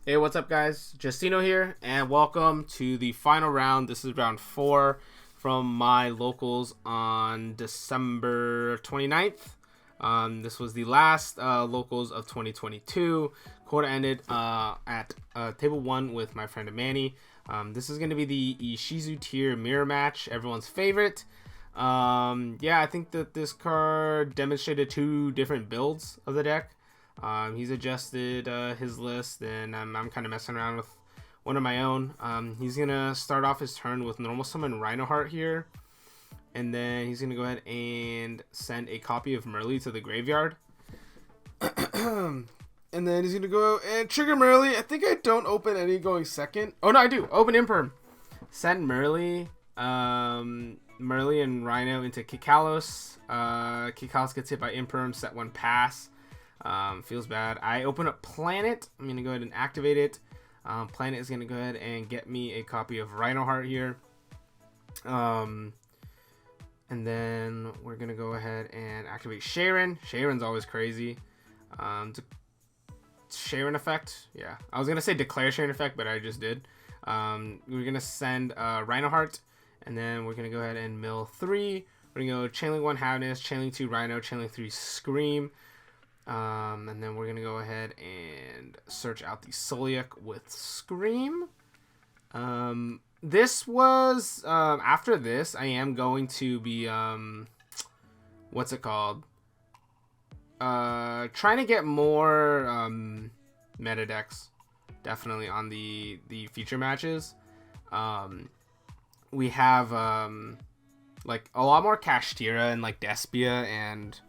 Hey, what's up, guys? Justino here, and welcome to the final round. This is round 4 from my locals on December 29th. This was the last locals of 2022. Quarter ended at table 1 with my friend Manny. This is going to be the Ishizu tier mirror match, everyone's favorite. Yeah, I think that this card demonstrated 2 different builds of the deck. He's adjusted his list, and I'm kind of messing around with one of my own. He's going to start off his turn with normal summon Rhinoheart here, and then he's going to go ahead and send a copy of Merly to the graveyard. And then he's going to go and trigger Merly. I think I don't open any going second. Oh, no, I do. Open Imperm. Send Merly, Merly and Rhino into Kikalos. Kikalos gets hit by Imperm, set 1 pass. Feels bad. I open up Planet. I'm going to go ahead and activate it. Planet is going to go ahead and get me a copy of Rhinoheart here. And then we're going to go ahead and activate Sharon. Sharon's always crazy. Sharon effect. Yeah. I was going to say declare Sharon effect, but I just did. We're going to send Rhinoheart. And then we're going to go ahead and mill 3. We're going to go Chainlink 1 Havness, Chainlink 2 Rhino, Chainlink 3 Scream. And then we're going to go ahead and search out the Soliac with Scream. This was, after this, I am going to be, what's it called? Trying to get more, meta decks, definitely on the feature matches. We have, like, a lot more Kashtira and, like, Despia and,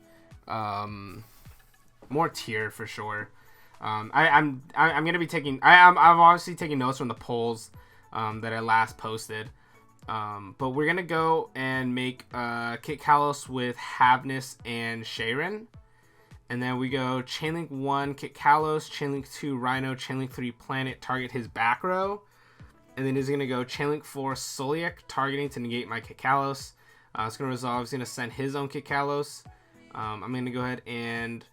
more tier for sure. I'm gonna be taking. I'm obviously taking notes from the polls that I last posted. But we're gonna go and make Kit Kalos with Havness and Sharon, and then we go Chainlink 1 Kit Kalos, Chainlink 2 Rhino, Chainlink 3 Planet, target his back row, and then he's gonna go Chainlink 4 Soliac, targeting to negate my Kit Kalos. It's gonna resolve. He's gonna send his own Kit Kalos. I'm gonna go ahead and.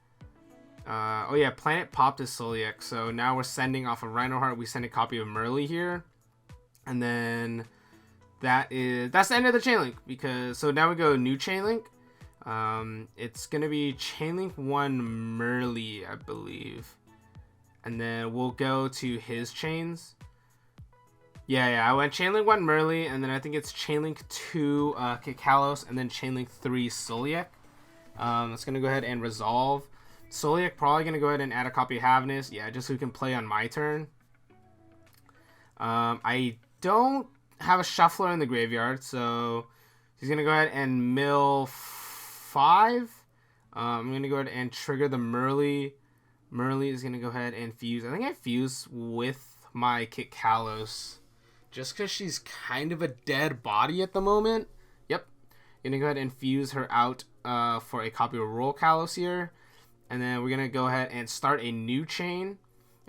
Oh yeah, Planet popped his Soliac, so now we're sending off of Rhinoheart. We send a copy of Merly here, and then that's the end of the Chainlink, because so now we go new Chainlink. It's gonna be Chainlink 1 Merly, I believe, and then we'll go to his chains. Yeah, I went Chainlink 1 Merly, and then I think it's Chainlink 2 Kikalos, and then Chainlink 3 Soliac. It's gonna go ahead and resolve. Soliac probably going to go ahead and add a copy of Havness. Yeah, just so we can play on my turn. I don't have a Shuffler in the graveyard, so he's going to go ahead and mill 5. I'm going to go ahead and trigger the Merly. Merly is going to go ahead and fuse. I think I fuse with my Kit Kalos, just because she's kind of a dead body at the moment. Yep. Going to go ahead and fuse her out for a copy of Royal Kalos here. And then we're going to go ahead and start a new chain.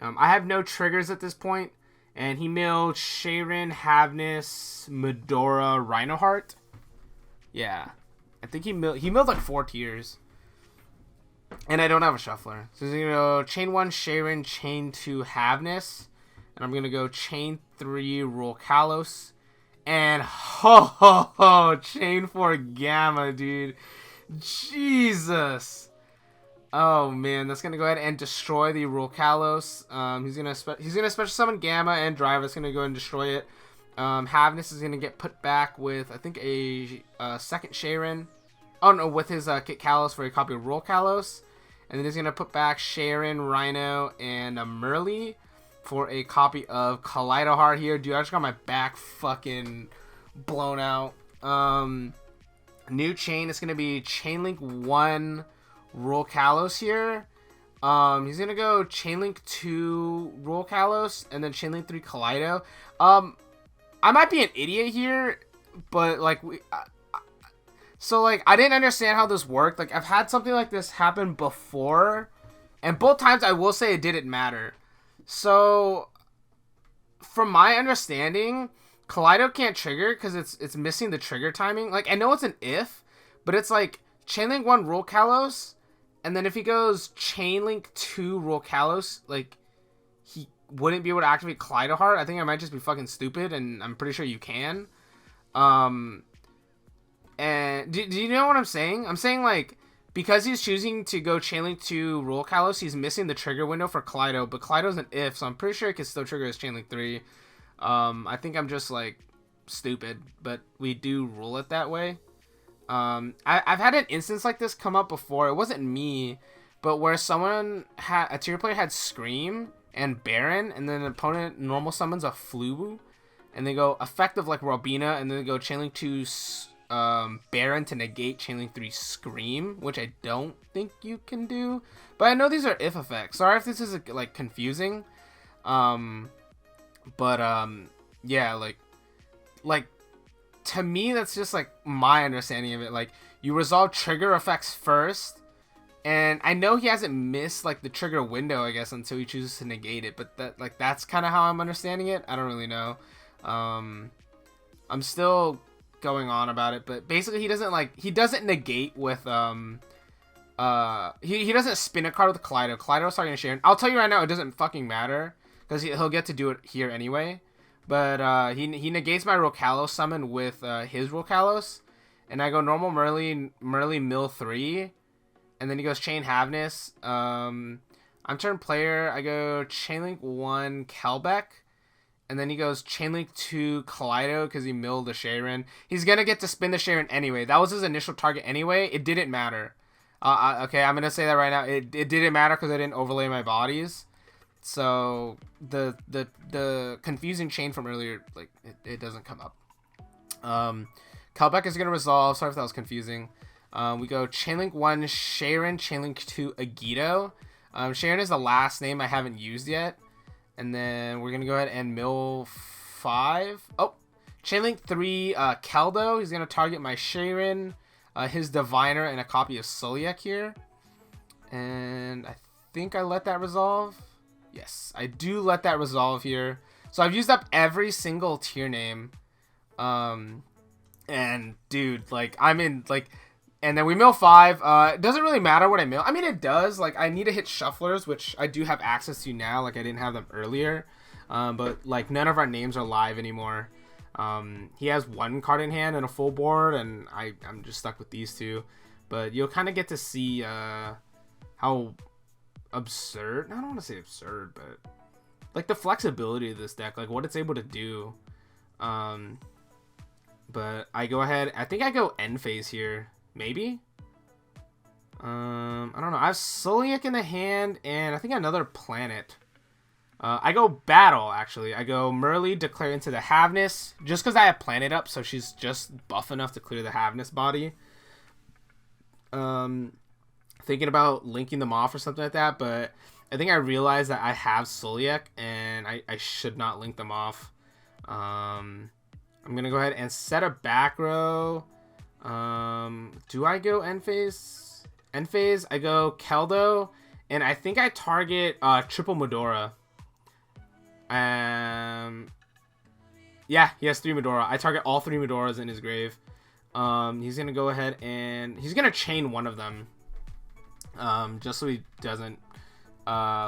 I have no triggers at this point. And he milled Sharon, Havness, Medora, Rhinoheart. Yeah. I think he milled like 4 tiers. And I don't have a Shuffler. So he's going to go Chain 1, Sharon, Chain 2, Havness. And I'm going to go Chain 3, Roll Kalos. And Chain 4 Gamma, dude. Jesus. Oh man, that's gonna go ahead and destroy the Roll Kalos. He's gonna special summon Gamma, and Driver's gonna go ahead and destroy it. Havness is gonna get put back with I think a second Sharon. Oh no, with his Kit Kalos for a copy of Roll Kalos, and then he's gonna put back Sharon, Rhino, and Merly for a copy of Kaleidoheart here. Dude, I just got my back fucking blown out. New chain is gonna be Chainlink 1. Roll Kalos here. He's gonna go Chainlink 2 Roll Kalos and then Chainlink 3 Kaleido. I might be an idiot here, but like so like I didn't understand how this worked. Like I've had something like this happen before, and both times I will say it didn't matter. So from my understanding, Kaleido can't trigger because it's missing the trigger timing. Like I know it's an if, but it's like Chainlink 1 Roll Kalos. And then if he goes Chainlink 2 Roll Kalos, like, he wouldn't be able to activate Kaleido Heart. I think I might just be fucking stupid, and I'm pretty sure you can. And do you know what I'm saying? I'm saying, like, because he's choosing to go Chainlink to Roll Kalos, he's missing the trigger window for Kaleido, but Kaleido's an if, so I'm pretty sure it can still trigger his Chainlink 3. I think I'm just, like, stupid, but we do rule it that way. I've had an instance like this come up before. It wasn't me, but where a tier player had Scream and Baron, and then an opponent normal summons a Flu, and they go effective like Robina, and then they go Chainlink to Baron to negate Chainlink 3 Scream, which I don't think you can do. But I know these are if effects. Sorry if this is like confusing. Yeah, like to me that's just like my understanding of it. Like, you resolve trigger effects first, and I know he hasn't missed like the trigger window, I guess, until he chooses to negate it. But that's kind of how I'm understanding it. I don't really know. I'm still going on about it, but basically he doesn't negate with he doesn't spin a card with Kaleido. Kaleido's targeting Sharon. I'll tell you right now, it doesn't fucking matter because he'll get to do it here anyway. But he negates my Rokalos summon with his Rokalos, and I go normal Merly mill 3, and then he goes Chain Havness. I'm turn player. I go Chainlink 1 Kelbeck. And then he goes Chainlink 2 Kaleido because he milled the Sharon. He's going to get to spin the Sharon anyway. That was his initial target anyway. It didn't matter. Okay, I'm going to say that right now. It didn't matter because I didn't overlay my bodies. So the confusing chain from earlier, like, it doesn't come up. Kalbeck is going to resolve. Sorry if that was confusing. We go Chainlink 1 Sharon, Chainlink 2 Agito. Sharon is the last name I haven't used yet. And then we're going to go ahead and mill 5. Oh, Chainlink 3 Keldo. He's going to target my Sharon, his Diviner, and a copy of Soliek here. And I think I let that resolve. Yes, I do let that resolve here. So I've used up every single tier name. And, dude, like, I'm in, like... And then we mill 5. It doesn't really matter what I mill. I mean, it does. Like, I need to hit shufflers, which I do have access to now. Like, I didn't have them earlier. But, like, none of our names are live anymore. He has one card in hand and a full board, and I'm just stuck with these two. But you'll kind of get to see how absurd... I don't want to say absurd, but... Like, the flexibility of this deck. Like, what it's able to do. But I go ahead... I think I go end phase here. Maybe? I don't know. I have Soliek in the hand, and I think another planet. I go battle, actually. I go Merly, declare into the Havness, just because I have planet up, so she's just buff enough to clear the Havness body. Thinking about linking them off or something like that, but I think I realized that I have Soliek, and I should not link them off. I'm going to go ahead and set a back row. Do I go end phase? End phase, I go Keldo, and I think I target triple Medora. Yeah, he has 3 Medora. I target all 3 Medoras in his grave. He's gonna go ahead and he's gonna chain one of them, just so he doesn't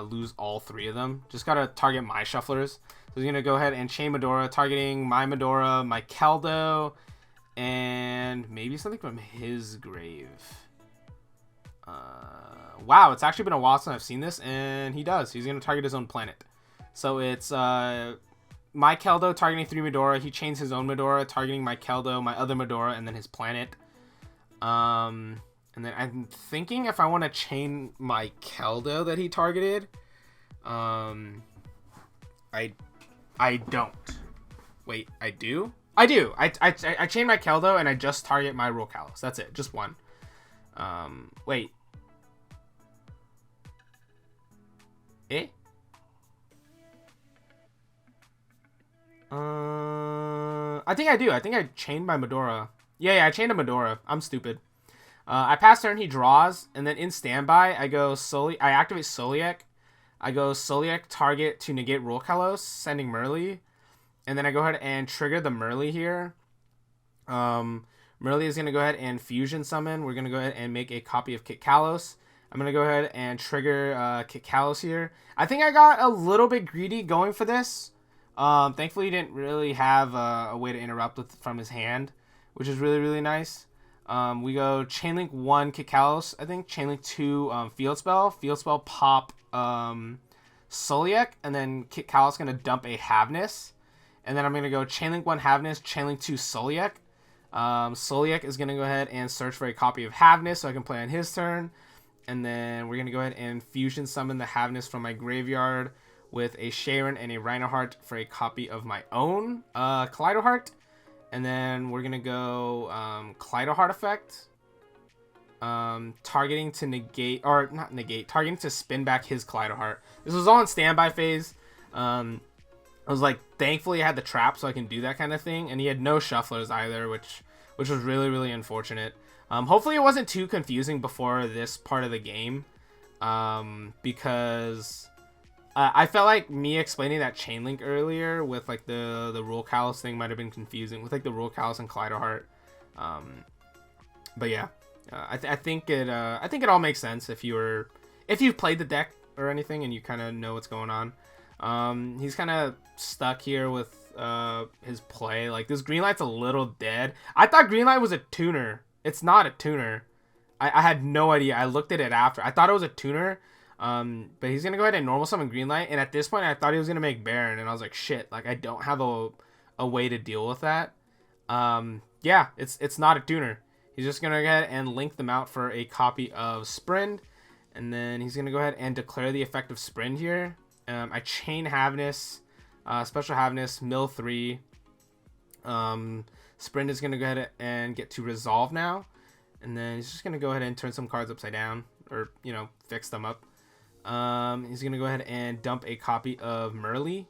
lose all 3 of them. Just gotta target my shufflers. So he's gonna go ahead and chain Medora, targeting my Medora, my Keldo, and maybe something from his grave. Wow, it's actually been a while since I've seen this, and he does. He's going to target his own planet. So it's my Keldo targeting 3 Medora. He chains his own Medora, targeting my Keldo, my other Medora, and then his planet. And then I'm thinking if I want to chain my Keldo that he targeted. I don't. Wait, I do? I do. I chain my Keldo and I just target my Rokalos. That's it. Just one. Wait. Eh? I think I do. I think I chained my Medora. Yeah, I chained a Medora. I'm stupid. I pass turn, he draws, and then in standby, I activate Soliek. I go Soliek target to negate Rokalos, sending Merly. And then I go ahead and trigger the Merly here. Merly is going to go ahead and fusion summon. We're going to go ahead and make a copy of Kit Kalos. I'm going to go ahead and trigger Kit Kalos here. I think I got a little bit greedy going for this. Thankfully, he didn't really have a way to interrupt from his hand, which is really, really nice. We go Chainlink 1 Kit Kalos, I think. Chainlink 2 Field Spell. Field Spell pop Soliek, and then Kit Kalos going to dump a Havness. And then I'm going to go Chainlink 1 Havness, Chainlink 2 Soliek. Soliek is going to go ahead and search for a copy of Havness so I can play on his turn. And then we're going to go ahead and fusion summon the Havness from my graveyard with a Sharon and a Rhinoheart for a copy of my own Kaleidoheart. And then we're going to go Kaleidoheart effect. Targeting to negate, or not negate, targeting to spin back his Kaleidoheart. This was all in standby phase. I was like, thankfully I had the trap so I can do that kind of thing. And he had no shufflers either, which was really, really unfortunate. Hopefully it wasn't too confusing before this part of the game, because I felt like me explaining that Chainlink earlier with like the Rule Callus thing might have been confusing with like the Rule Callus and Kaleidoheart. But yeah, I think it all makes sense if you've played the deck or anything and you kind of know what's going on. He's kind of stuck here with his play. Like, this green light's a little dead. I thought green light was a tuner. It's not a tuner. I had no idea. I looked at it after. I thought it was a tuner. But he's going to go ahead and normal summon green light. And at this point, I thought he was going to make Baron. And I was like, shit, like, I don't have a way to deal with that. Yeah, it's not a tuner. He's just going to go ahead and link them out for a copy of Sprint. And then he's going to go ahead and declare the effect of Sprint here. I chain Havness, special Havness, mill 3. Sprint is going to go ahead and get to resolve now. And then he's just going to go ahead and turn some cards upside down. Or, fix them up. He's going to go ahead and dump a copy of Merly.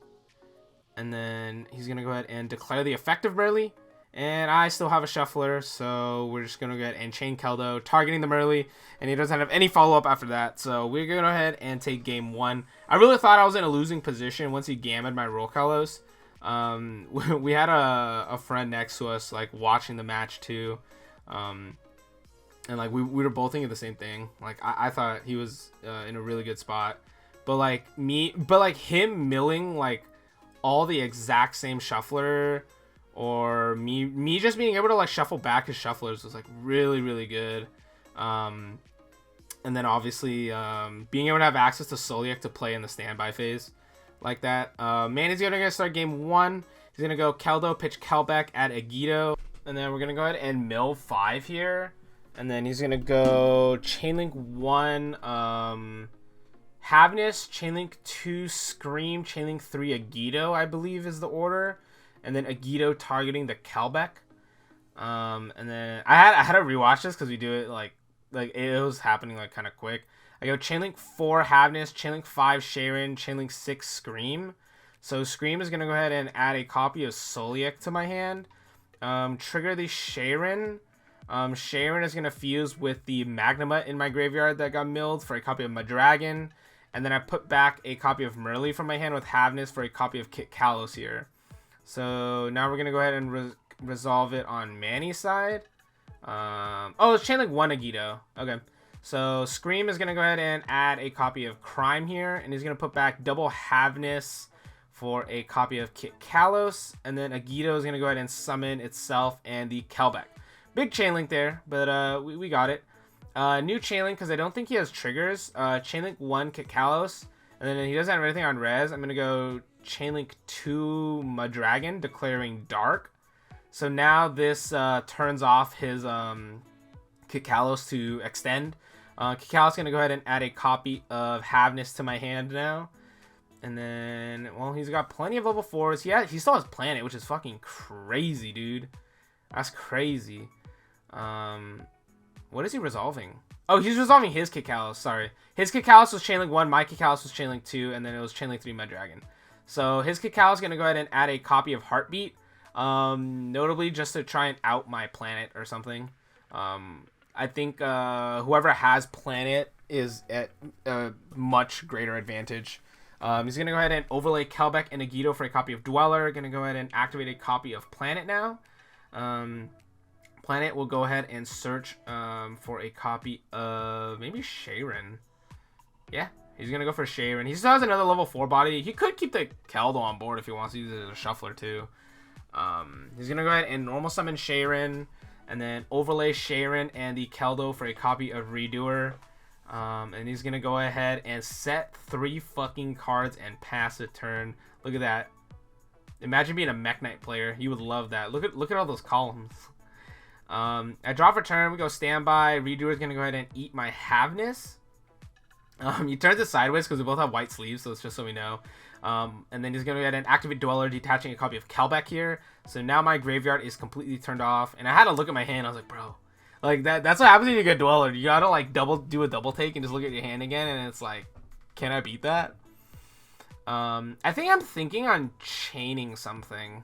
And then he's going to go ahead and declare the effect of Merly. And I still have a shuffler, so we're just going to go ahead and chain Keldo, targeting the Merly. And he doesn't have any follow-up after that. So we're going to go ahead and take game 1. I really thought I was in a losing position once he gammed my Rule Kalos. We had a friend next to us, like, watching the match too. And like we were both thinking the same thing. Like, I thought he was in a really good spot. But him milling like all the exact same shuffler, or me just being able to like shuffle back his shufflers was like really, really good. And then obviously being able to have access to Soliek to play in the standby phase like that. Manny's gonna start game 1. He's gonna go Keldo, pitch Kelbeck, add Agido, and then we're gonna go ahead and mill 5 here. And then he's gonna go Chainlink 1 Havness, Chainlink 2 Scream, Chainlink 3 Agido, I believe is the order. And then Agido targeting the Kelbeck. And then I had to rewatch this because we do it like it was happening like kind of quick. I go Chainlink 4 Havness, Chainlink 5 Sharon, Chainlink 6 Scream. So Scream is going to go ahead and add a copy of Soliek to my hand. Trigger the Sharon. Sharon is going to fuse with the Magnamut in my graveyard that got milled for a copy of Madragon. And then I put back a copy of Merly from my hand with Havness for a copy of Kit Kalos here. So now we're going to go ahead and resolve it on Manny's side. Oh, it's Chainlink 1 Agido. Okay. So Scream is going to go ahead and add a copy of Crime here. And he's going to put back double Havness for a copy of Kit Kalos. And then Agido is going to go ahead and summon itself and the Kelbeck. Big Chainlink there, but we got it. New Chainlink, because I don't think he has triggers. Chainlink 1 Kit Kalos. And then he doesn't have anything on res. I'm going to go Chainlink 2 Madragon, declaring Dark. So now this turns off his Kit Kalos to extend. Kit Kalos is going to go ahead and add a copy of Havness to my hand now. And then, well, he's got plenty of level 4s. Yeah, he still has Planet, which is fucking crazy, dude. That's crazy. What is he resolving? Oh, he's resolving his Kit Kalos, sorry. His Kit Kalos was Chainlink 1, my Kit Kalos was Chainlink 2, and then it was Chainlink 3 Madragon. So his Kit Kalos is going to go ahead and add a copy of Heartbeat. Notably just to try and out my Planet or something. I think whoever has Planet is at a much greater advantage. He's going to go ahead and overlay Kelbeck and Agido for a copy of Dweller. Going to go ahead and activate a copy of Planet now. Planet will go ahead and search for a copy of maybe Sharon. Yeah, he's going to go for Sharon. He still has another level 4 body. He could keep the Keldo on board if he wants to use it as a shuffler too. He's going to go ahead and normal summon Sharon, and then overlay Sharon and the Keldo for a copy of Redoer. And he's going to go ahead and set 3 fucking cards and pass a turn. Look at that. Imagine being a Mech Knight player. You would love that. Look at all those columns. I draw for turn. We go standby. Redoer is going to go ahead and eat my Havness. He turns it sideways because we both have white sleeves, so it's just so we know. And then he's going to go ahead and activate Dweller, detaching a copy of Kelbeck here. So now my graveyard is completely turned off. And I had to look at my hand. I was like, bro, like that's what happens when you get Dweller. You got to like do a double take and just look at your hand again. And it's like, can I beat that? I think I'm thinking on chaining something.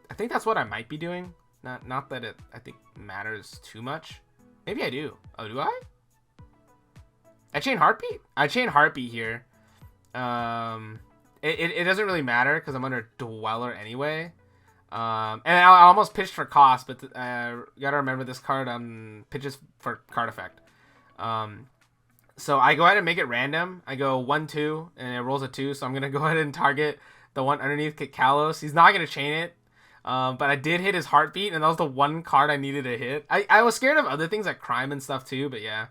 I think that's what I might be doing. Not that it, I think, matters too much. Maybe I do. Oh, do I? I chain Heartbeat? I chain Heartbeat here. It doesn't really matter because I'm under Dweller anyway. And I almost pitched for cost, but gotta remember this card pitches for card effect. So I go ahead and make it random. I go 1-2 and it rolls a 2. So I'm gonna go ahead and target the one underneath Kalos. He's not gonna chain it. But I did hit his Heartbeat, and that was the one card I needed to hit. I was scared of other things like Crime and stuff too, but yeah.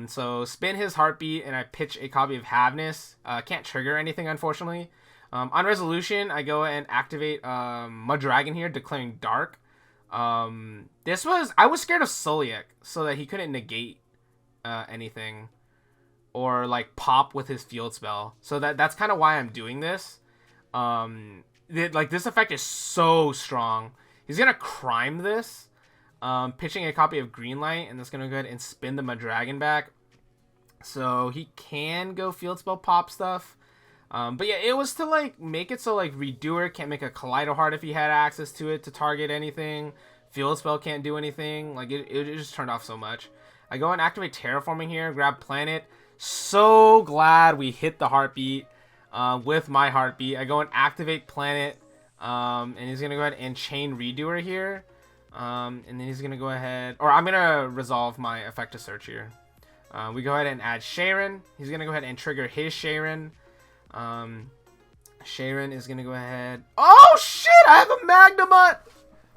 So spin his Heartbeat, and I pitch a copy of Havness. Can't trigger anything, unfortunately. On resolution, I go and activate Mud Dragon here, declaring Dark. I was scared of Soliak, so that he couldn't negate anything or like pop with his field spell. So that's kind of why I'm doing this. This effect is so strong. He's gonna Crime this. Pitching a copy of Greenlight, and that's going to go ahead and spin the Madragon back. So he can go field spell pop stuff. But yeah, it was to like make it so like Redoer can't make a Kaleido Heart if he had access to it to target anything. Field spell can't do anything. Like it just turned off so much. I go and activate Terraforming here, grab Planet. So glad we hit the Heartbeat with my Heartbeat. I go and activate Planet, and he's going to go ahead and chain Redoer here. And then he's going to go ahead, or I'm going to resolve my effect to search here. We go ahead and add Sharon. He's going to go ahead and trigger his Sharon. Sharon is going to go ahead. Oh shit, I have a Magnemite.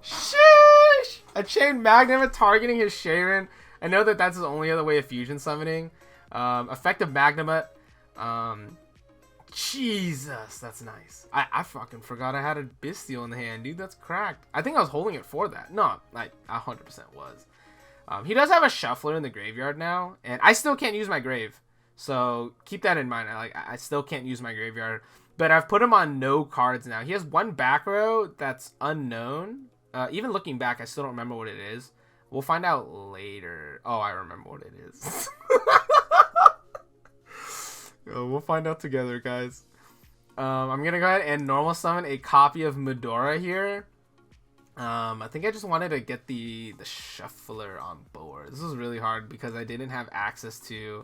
Sheesh. I chained Magnemite targeting his Sharon. I know that that's his only other way of fusion summoning. Effective Magnemite. Jesus, that's nice. I fucking forgot I had a Bestial in the hand, dude. That's cracked. I think I was holding it for that. No, I 100% was. He does have a Shuffler in the graveyard now, and I still can't use my grave. So keep that in mind. I still can't use my graveyard, but I've put him on no cards now. He has one back row that's unknown. Even looking back, I still don't remember what it is. We'll find out later. Oh, I remember what it is. We'll find out together, guys. I'm going to go ahead and normal summon a copy of Medora here. I think I just wanted to get the Shuffler on board. This was really hard because I didn't have access to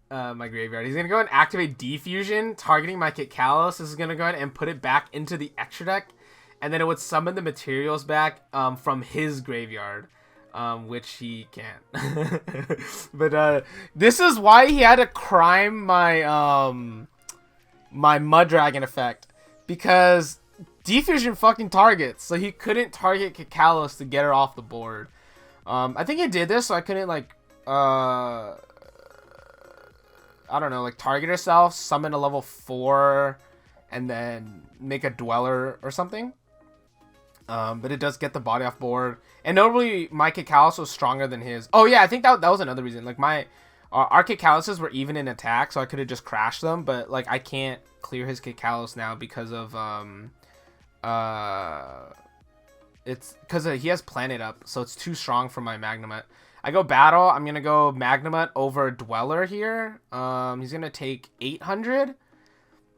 my graveyard. He's going to go ahead and activate Defusion, targeting my Kalos. This is going to go ahead and put it back into the extra deck. And then it would summon the materials back from his graveyard. Which he can't. But this is why he had to Crime my my Mud Dragon effect, because Defusion fucking targets, so he couldn't target Kalos to get her off the board. I think he did this so I couldn't like I don't know, like target herself, summon a level 4, and then make a Dweller or something. But it does get the body off board. And notably, my Kalos was stronger than his. Oh yeah, I think that was another reason. Like our Kaloses were even in attack, so I could have just crashed them. But like I can't clear his Kalos now because of it's because he has Planet up, so it's too strong for my Magnemite. I go battle. I'm gonna go Magnemite over Dweller here. He's gonna take 800.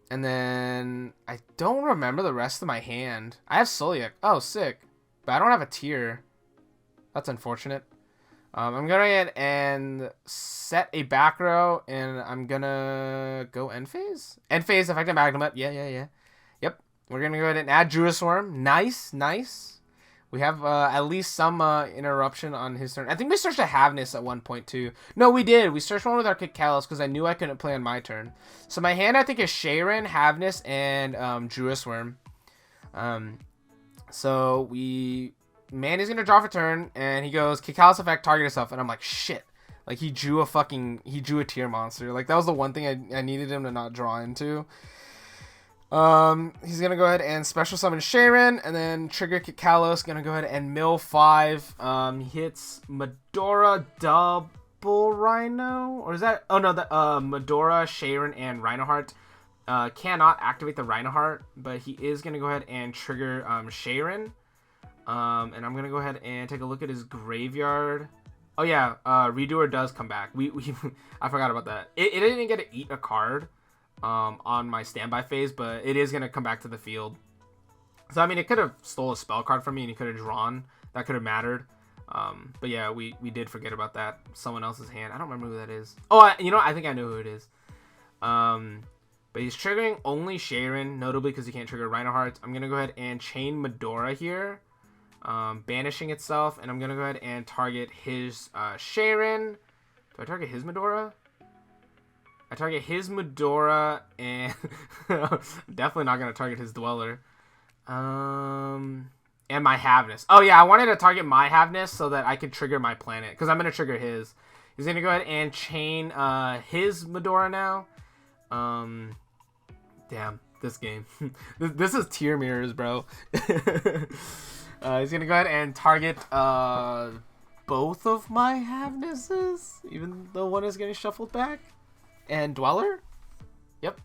And then I don't remember the rest of my hand. I have Soliak. Oh, sick. But I don't have a tier. That's unfortunate. I'm going to get and set a back row, and I'm going to go end phase. End phase, effective Magnemite. Yeah. Yep. We're going to go ahead and add Druid Swarm. Nice, nice. We have at least some interruption on his turn. I think we searched a Havness at one point, too. No, we did. We searched one with our Kikalos because I knew I couldn't play on my turn. So my hand, I think, is Sharon, Havness, and Druid Swarm. So Manny's going to draw for turn, and he goes, Kikalos effect, target yourself. And I'm like, shit. Like, he drew a tier monster. Like, that was the one thing I needed him to not draw into. He's gonna go ahead and special summon Sharon, and then trigger Kikalos. Gonna go ahead and mill 5. He hits Medora double Rhino, or is that? Oh no, the Medora, Sharon, and Rhinoheart cannot activate the Rhinoheart, but he is gonna go ahead and trigger Sharon. And I'm gonna go ahead and take a look at his graveyard. Oh yeah, Redoer does come back. We I forgot about that. It didn't get to eat a card on my standby phase, but it is going to come back to the field. So, I mean, it could have stole a spell card from me and he could have drawn. That could have mattered. But yeah, we did forget about that. Someone else's hand. I don't remember who that is. Oh, I think I know who it is. But he's triggering only Sharon, notably because he can't trigger Rhinoheart. I'm going to go ahead and chain Medora here, banishing itself. And I'm going to go ahead and target his Sharon. Do I target his Medora? I target his Medora, and definitely not going to target his Dweller. And my Havness. Oh, yeah, I wanted to target my Havness so that I could trigger my planet, because I'm going to trigger his. He's going to go ahead and chain his Medora now. Damn, this game. This is tier mirrors, bro. He's going to go ahead and target both of my Havnesses, even though one is getting shuffled back. And Dweller? Yep.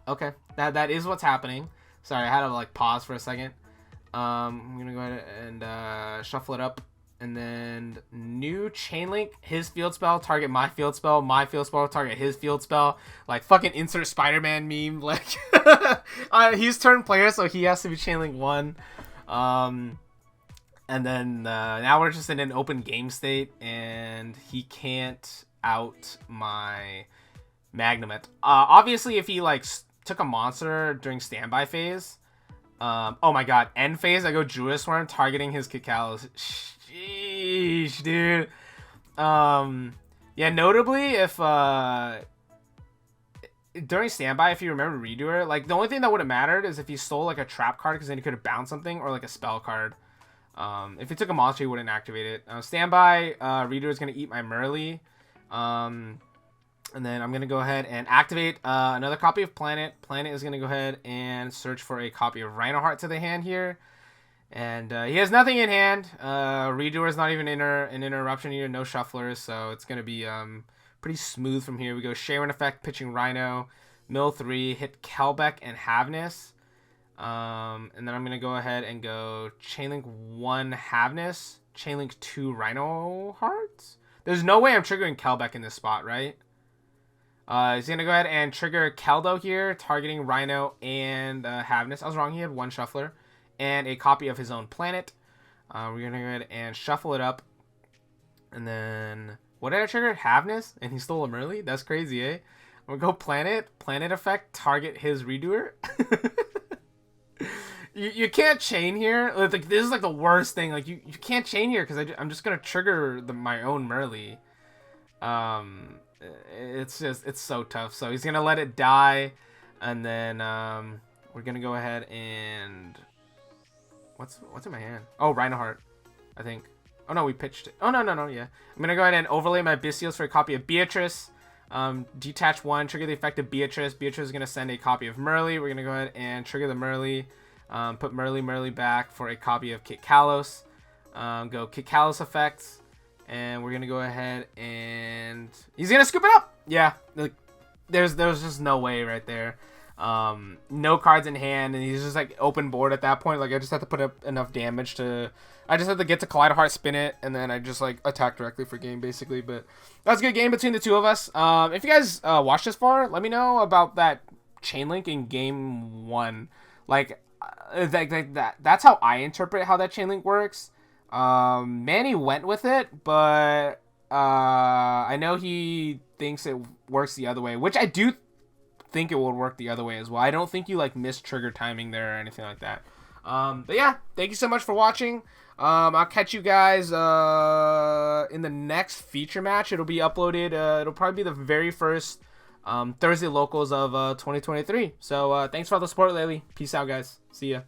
Okay. That is what's happening. Sorry, I had to like pause for a second. I'm gonna go ahead and shuffle it up. And then new chain link, his field spell, target my field spell, target his field spell. Like fucking insert Spider-Man meme. Like he's turn player, so he has to be chain link 1. And then now we're just in an open game state, and he can't out my Magnemite. Obviously, if he like took a monster during standby phase, oh my god, end phase, I go Druid Swarm targeting his Kikalos. Sheesh, dude. Yeah, notably, if during standby, if you remember Redoer, like the only thing that would have mattered is if he stole like a trap card, because then he could have bounced something, or like a spell card. If he took a monster, he wouldn't activate it. Standby, Reader is going to eat my Merly. And then I'm going to go ahead and activate another copy of Planet. Planet is going to go ahead and search for a copy of Rhinoheart to the hand here. And he has nothing in hand. Redoer is not even an interruption here, no shufflers. So it's going to be pretty smooth from here. We go Sharon effect, pitching Rhino, mill 3, hit Kelbeck and Havness. And then I'm going to go ahead and go Chainlink 1 Havness, Chainlink 2 Rhinoheart. There's no way I'm triggering Kelbeck in this spot, right? He's going to go ahead and trigger Keldo here, targeting Rhino and Havness. I was wrong, he had 1 shuffler and a copy of his own planet. We're going to go ahead and shuffle it up. And then, what did I trigger? Havness? And he stole a Merly? That's crazy, eh? I'm going to go Planet effect, target his Redoer. You can't chain here. Like, this is like the worst thing. Like you can't chain here because I'm just gonna trigger my own Merly. It's so tough. So he's gonna let it die, and then we're gonna go ahead and what's in my hand? Oh, Rhinoheart, I think. Oh no, we pitched it. Oh no, yeah. I'm gonna go ahead and overlay my Bystials for a copy of Beatrice. Detach 1, trigger the effect of Beatrice. Beatrice is gonna send a copy of Merly. We're gonna go ahead and trigger the Merly. Put Merly back for a copy of Kikalos. Go Kikalos effects, and we're gonna go ahead and he's gonna scoop it up. Yeah, like there's just no way right there. No cards in hand, and he's just like open board at that point. Like I just have to put up enough damage to. I just have to get to Collider Heart, spin it, and then I just like attack directly for game basically. But that's a good game between the two of us. If you guys watched this far, let me know about that chain link in game 1. Like that's how I interpret how that chain link works. Manny went with it, but I know he thinks it works the other way, which I do think it would work the other way as well. I don't think you like miss trigger timing there or anything like that. But yeah, thank you so much for watching. I'll catch you guys in the next feature match. It'll be uploaded. It'll probably be the very first Thursday locals of 2023. So thanks for all the support lately. Peace out, guys. See ya.